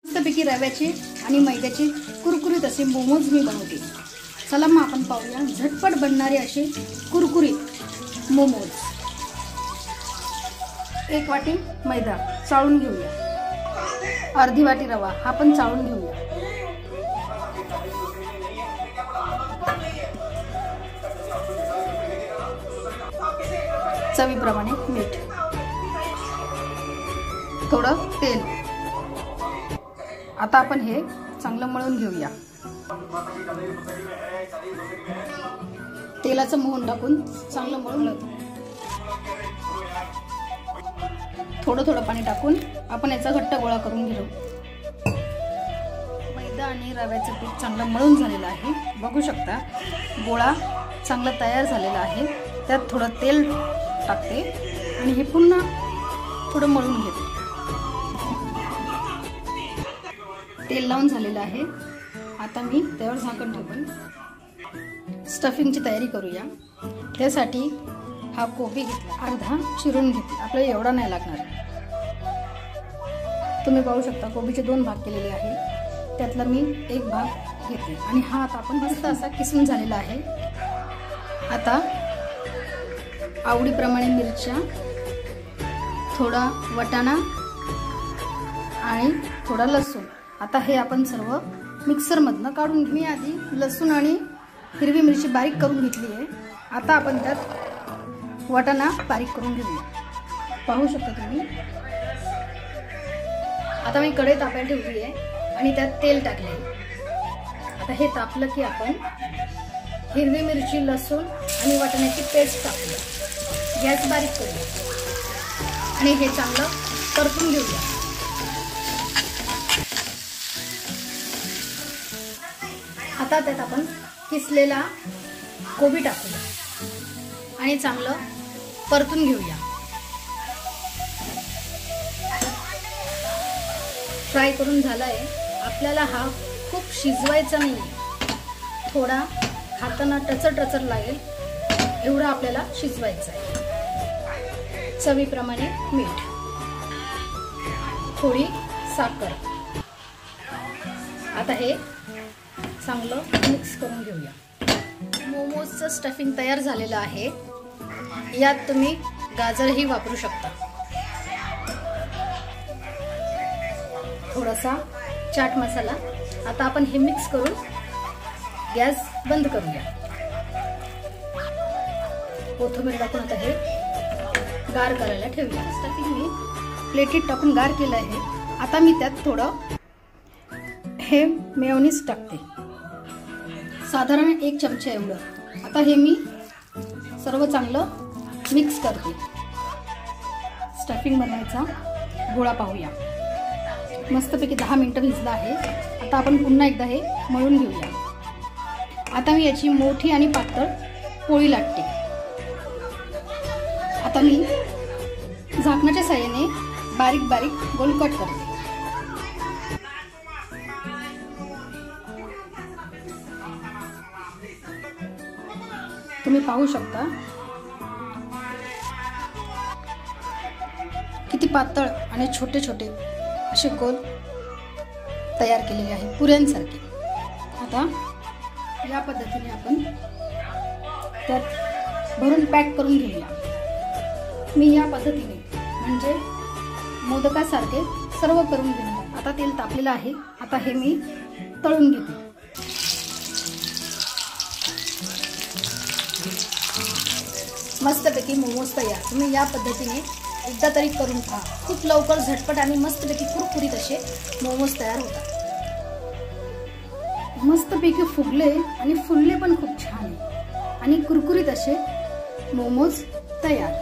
मस्तपैकी रव्याचे आणि मैद्याचे कुरकुरीत असे मोमोज मी बनवते। चला मग आपण पाहूया झटपट बनणारे असे कुरकुरीत मोमोज। 1 वाटी मैदा चाळून घेऊया, अर्धी वाटी रवा हा पण चाळून घेऊया, चवीप्रमाणे मीठ, थोडं तेल। आता आपण हे चांगलं मळून घेऊया। तेलाचं मोहन टाकून चांगलं मळून थोडं थोडं पाणी टाकून आपण याचा घट्ट गोळा करून घेऊ। मैदा आणि रव्याचं पीठ चांगलं मळून झालेलं आहे, बघू शकता गोळा चांगला तयार झालेला आहे। त्यात थोडं तेल टाकते आणि हे पुन्हा थोडं मळून घेते। तेल लावून झालेलं आहे, आता मी त्यावर झाकण ठेवून स्टफिंगची तयारी करूया। त्यासाठी हा कोबी घेतला, अर्धा चिरून घेतला, आपल्याला एवढा नाही लागणार। तुम्ही पाहू शकता कोबीचे 2 भाग केलेले आहे, त्यातला मी 1 भाग घेते आणि हा आता आपण मस्त असा किसून झालेला आहे। आता आवडीप्रमाणे मिरच्या, थोडा वटाणा आणि थोडा लसूण, आता हे आपण सर्व मिक्सर मधनं काढून घेऊ। मी आधी लसूण आणि हिरवी मिरची बारीक करून घेतली आहे। आता आपण त्यात वटाणा बारीक करून घेऊया, पाहू शकता तुम्ही। आता मी कढई तापायला ठेवली आहे आणि त्यात तेल टाकले। आता हे तापलं की आपण हिरवी मिरची, लसूण आणि वाटाण्याची पेस्ट टाकूया, गॅस बारीक करूया आणि हे चांगलं परतून घेऊया। आता त्यात आपण किसलेला कोबी टाकूया आणि चांगलं परतून घेऊया। फ्राय करून झालाय, आपल्याला हा खूप शिजवायचा नाही, थोडा खाताना टचर लागेल एवढा आपल्याला शिजवायचा आहे। चवीप्रमाणे मीठ, थोडी साखर। आता हे चांगलं मिक्स करून घेऊया। मोमोजचं स्टफिंग तयार झालेलं आहे, यात तुम्ही गाजरही वापरू शकता। थोडासा चाट मसाला। आता आपण हे मिक्स करून गॅस बंद करूया। कोथिंबीर टाकून आता हे गार करायला ठेवूया। स्टफिंग मी प्लेटीत टाकून गार केलं आहे। आता मी त्यात थोडं हे मेयोनीज टाकते, साधारण 1 चमचा एवढं। आता हे मी सर्व चांगलं मिक्स करते। स्टफिंग बनवायचा गोळा पाहूया, मस्तपैकी 10 मिनिटं भिजला आहे। आता आपण पुन्हा एकदा हे मळून घेऊया। आता मी याची मोठी आणि पातळ पोळी लाटते। आता मी झाकणाच्या साहाय्याने बारीक बारीक गोल कट करते। तुम्ही पाहू शकता किती पातळ आणि छोटे छोटे असे गोल तयार केलेले आहे, पुऱ्यांसारखे। आता या पद्धतीने आपण त्यात भरून पॅक करून घेऊया। मी या पद्धतीने म्हणजे मोदकासारखे सर्व करून घेणार। आता तेल तापलेलं आहे, आता हे मी तळून घेते। मस्तपैकी मोमोज तयार। तुम्ही या पद्धतीने एकदा तरी करून खा, खूप लवकर झटपट आणि मस्तपैकी कुरकुरीत असे मोमोज तयार होतात। मस्तपैकी फुगले आणि फुलले पण खूप छान आहे आणि कुरकुरीत असे मोमोज तयार।